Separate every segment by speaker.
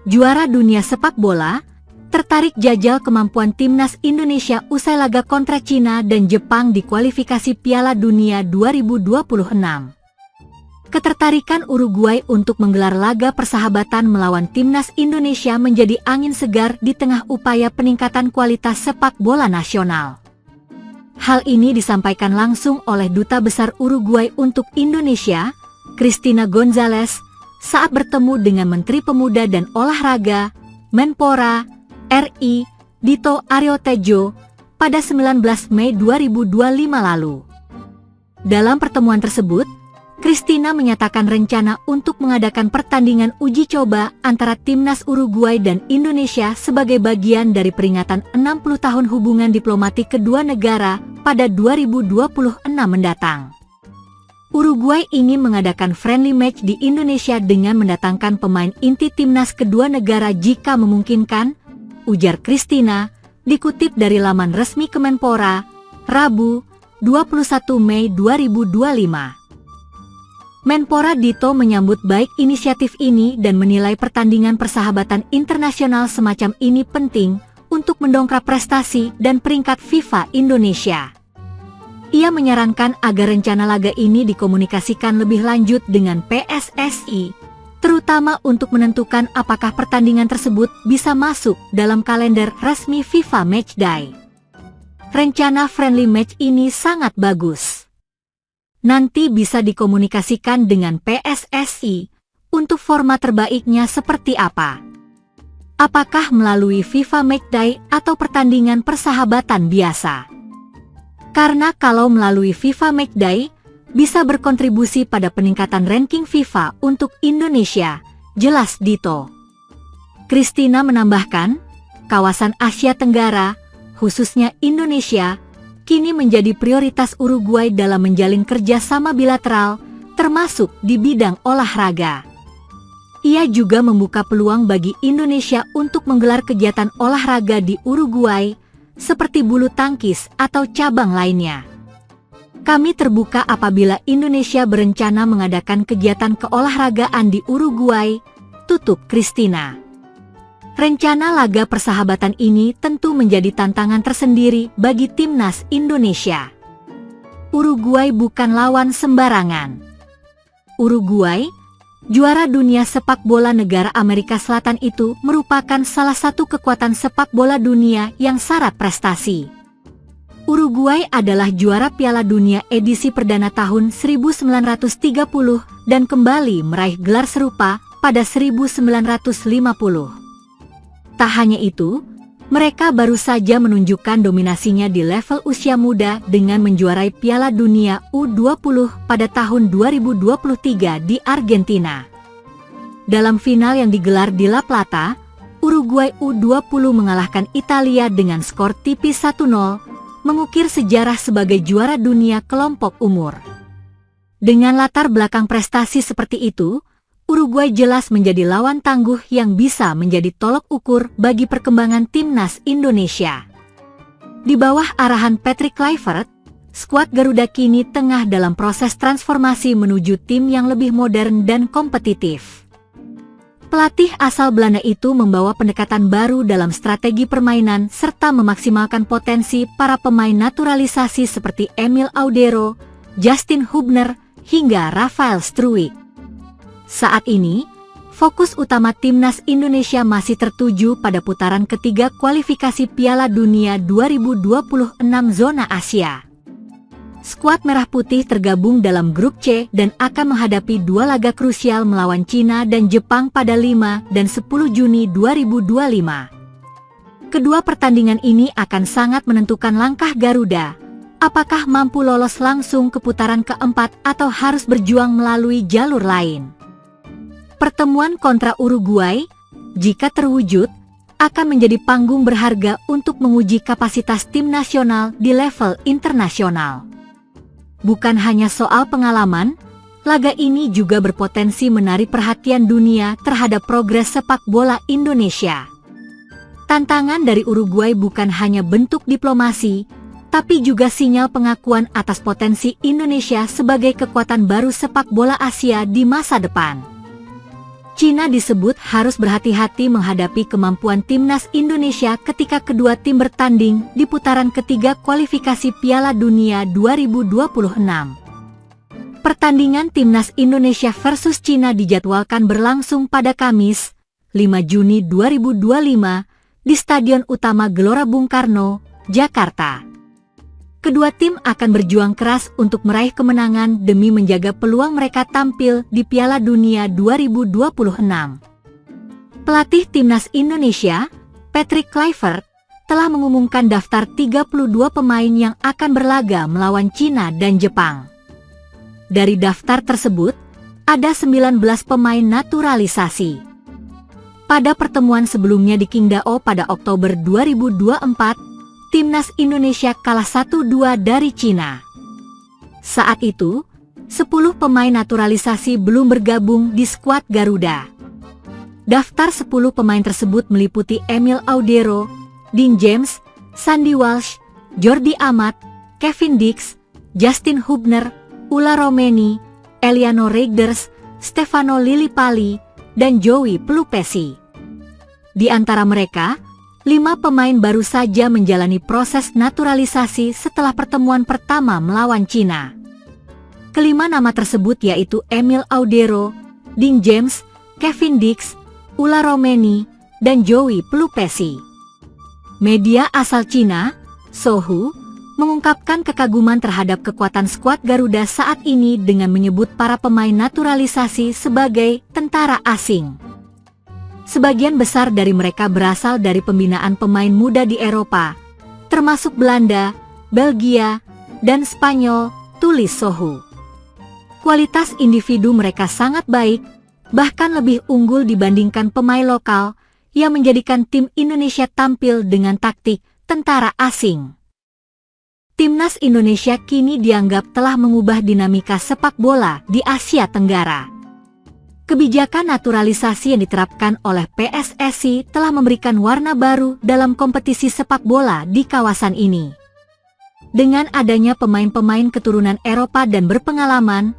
Speaker 1: juara dunia sepak bola, tertarik jajal kemampuan timnas Indonesia usai laga kontra Cina dan Jepang di kualifikasi Piala Dunia 2026. Ketertarikan Uruguay untuk menggelar laga persahabatan melawan timnas Indonesia menjadi angin segar di tengah upaya peningkatan kualitas sepak bola nasional. Hal ini disampaikan langsung oleh Duta Besar Uruguay untuk Indonesia, Cristina González, saat bertemu dengan Menteri Pemuda dan Olahraga, Menpora, RI, Dito Aryo Tejo, pada 19 Mei 2025 lalu. Dalam pertemuan tersebut, Cristina menyatakan rencana untuk mengadakan pertandingan uji coba antara timnas Uruguay dan Indonesia sebagai bagian dari peringatan 60 tahun hubungan diplomatik kedua negara pada 2026 mendatang. Uruguay ingin mengadakan friendly match di Indonesia dengan mendatangkan pemain inti timnas kedua negara jika memungkinkan, ujar Cristina, dikutip dari laman resmi Kemenpora, Rabu, 21 Mei 2025. Menpora Dito menyambut baik inisiatif ini dan menilai pertandingan persahabatan internasional semacam ini penting untuk mendongkrak prestasi dan peringkat FIFA Indonesia. Ia menyarankan agar rencana laga ini dikomunikasikan lebih lanjut dengan PSSI, terutama untuk menentukan apakah pertandingan tersebut bisa masuk dalam kalender resmi FIFA Matchday. Rencana friendly match ini sangat bagus. Nanti bisa dikomunikasikan dengan PSSI untuk format terbaiknya seperti apa. Apakah melalui FIFA Matchday atau pertandingan persahabatan biasa? Karena kalau melalui FIFA Matchday, bisa berkontribusi pada peningkatan ranking FIFA untuk Indonesia, jelas Dito. Cristina menambahkan, kawasan Asia Tenggara, khususnya Indonesia, kini menjadi prioritas Uruguay dalam menjalin kerjasama bilateral, termasuk di bidang olahraga. Ia juga membuka peluang bagi Indonesia untuk menggelar kegiatan olahraga di Uruguay, seperti bulu tangkis atau cabang lainnya. Kami terbuka apabila Indonesia berencana mengadakan kegiatan keolahragaan di Uruguay, tutup Cristina. Rencana laga persahabatan ini tentu menjadi tantangan tersendiri bagi timnas Indonesia. Uruguay bukan lawan sembarangan. Uruguay, juara dunia sepak bola negara Amerika Selatan itu merupakan salah satu kekuatan sepak bola dunia yang syarat prestasi. Uruguay adalah juara Piala Dunia edisi perdana tahun 1930 dan kembali meraih gelar serupa pada 1950. Tak hanya itu, mereka baru saja menunjukkan dominasinya di level usia muda dengan menjuarai Piala Dunia U20 pada tahun 2023 di Argentina. Dalam final yang digelar di La Plata, Uruguay U20 mengalahkan Italia dengan skor tipis 1-0, mengukir sejarah sebagai juara dunia kelompok umur. Dengan latar belakang prestasi seperti itu, Uruguay jelas menjadi lawan tangguh yang bisa menjadi tolok ukur bagi perkembangan timnas Indonesia. Di bawah arahan Patrick Kluivert, skuad Garuda kini tengah dalam proses transformasi menuju tim yang lebih modern dan kompetitif. Pelatih asal Belanda itu membawa pendekatan baru dalam strategi permainan serta memaksimalkan potensi para pemain naturalisasi seperti Emil Audero, Justin Hubner, hingga Rafael Struijk. Saat ini, fokus utama timnas Indonesia masih tertuju pada putaran ketiga kualifikasi Piala Dunia 2026 zona Asia. Skuad Merah Putih tergabung dalam grup C dan akan menghadapi dua laga krusial melawan Cina dan Jepang pada 5 dan 10 Juni 2025. Kedua pertandingan ini akan sangat menentukan langkah Garuda. Apakah mampu lolos langsung ke putaran keempat atau harus berjuang melalui jalur lain? Pertemuan kontra Uruguay, jika terwujud, akan menjadi panggung berharga untuk menguji kapasitas tim nasional di level internasional. Bukan hanya soal pengalaman, laga ini juga berpotensi menarik perhatian dunia terhadap progres sepak bola Indonesia. Tantangan dari Uruguay bukan hanya bentuk diplomasi, tapi juga sinyal pengakuan atas potensi Indonesia sebagai kekuatan baru sepak bola Asia di masa depan. Cina disebut harus berhati-hati menghadapi kemampuan timnas Indonesia ketika kedua tim bertanding di putaran ketiga kualifikasi Piala Dunia 2026. Pertandingan timnas Indonesia versus Cina dijadwalkan berlangsung pada Kamis, 5 Juni 2025, di Stadion Utama Gelora Bung Karno, Jakarta. Kedua tim akan berjuang keras untuk meraih kemenangan demi menjaga peluang mereka tampil di Piala Dunia 2026. Pelatih timnas Indonesia, Patrick Kluivert, telah mengumumkan daftar 32 pemain yang akan berlaga melawan Cina dan Jepang. Dari daftar tersebut, ada 19 pemain naturalisasi. Pada pertemuan sebelumnya di Qingdao pada Oktober 2024, timnas Indonesia kalah 1-2 dari Cina. Saat itu, 10 pemain naturalisasi belum bergabung di skuad Garuda. Daftar 10 pemain tersebut meliputi Emil Audero, Dean James, Sandy Walsh, Jordi Amat, Kevin Dix, Justin Hubner, Ulla Romeni, Eliano Reigders, Stefano Lillipali, dan Joey Pelupesi. Di antara mereka, 5 pemain baru saja menjalani proses naturalisasi setelah pertemuan pertama melawan Cina. Kelima nama tersebut yaitu Emil Audero, Dean James, Kevin Dix, Ulla Romeni, dan Joey Pelupesi. Media asal Cina, Sohu, mengungkapkan kekaguman terhadap kekuatan skuad Garuda saat ini dengan menyebut para pemain naturalisasi sebagai tentara asing. Sebagian besar dari mereka berasal dari pembinaan pemain muda di Eropa, termasuk Belanda, Belgia, dan Spanyol, tulis Sohu. Kualitas individu mereka sangat baik, bahkan lebih unggul dibandingkan pemain lokal, yang menjadikan tim Indonesia tampil dengan taktik tentara asing. Timnas Indonesia kini dianggap telah mengubah dinamika sepak bola di Asia Tenggara. Kebijakan naturalisasi yang diterapkan oleh PSSI telah memberikan warna baru dalam kompetisi sepak bola di kawasan ini. Dengan adanya pemain-pemain keturunan Eropa dan berpengalaman,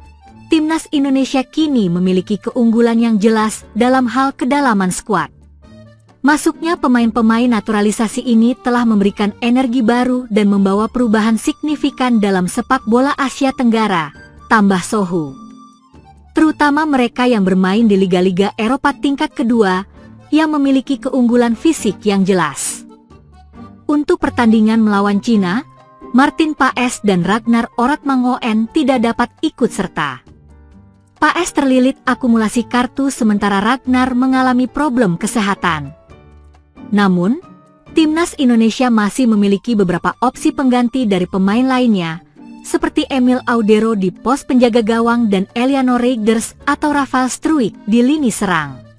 Speaker 1: timnas Indonesia kini memiliki keunggulan yang jelas dalam hal kedalaman skuad. Masuknya pemain-pemain naturalisasi ini telah memberikan energi baru dan membawa perubahan signifikan dalam sepak bola Asia Tenggara, tambah Sohu. Terutama mereka yang bermain di liga-liga Eropa tingkat kedua, yang memiliki keunggulan fisik yang jelas. Untuk pertandingan melawan Cina, Martin Paes dan Ragnar Oratmangoen tidak dapat ikut serta. Paes terlilit akumulasi kartu sementara Ragnar mengalami problem kesehatan. Namun, timnas Indonesia masih memiliki beberapa opsi pengganti dari pemain lainnya, seperti Emil Audero di pos penjaga gawang dan Eliano Reigders atau Rafael Struijk di lini serang.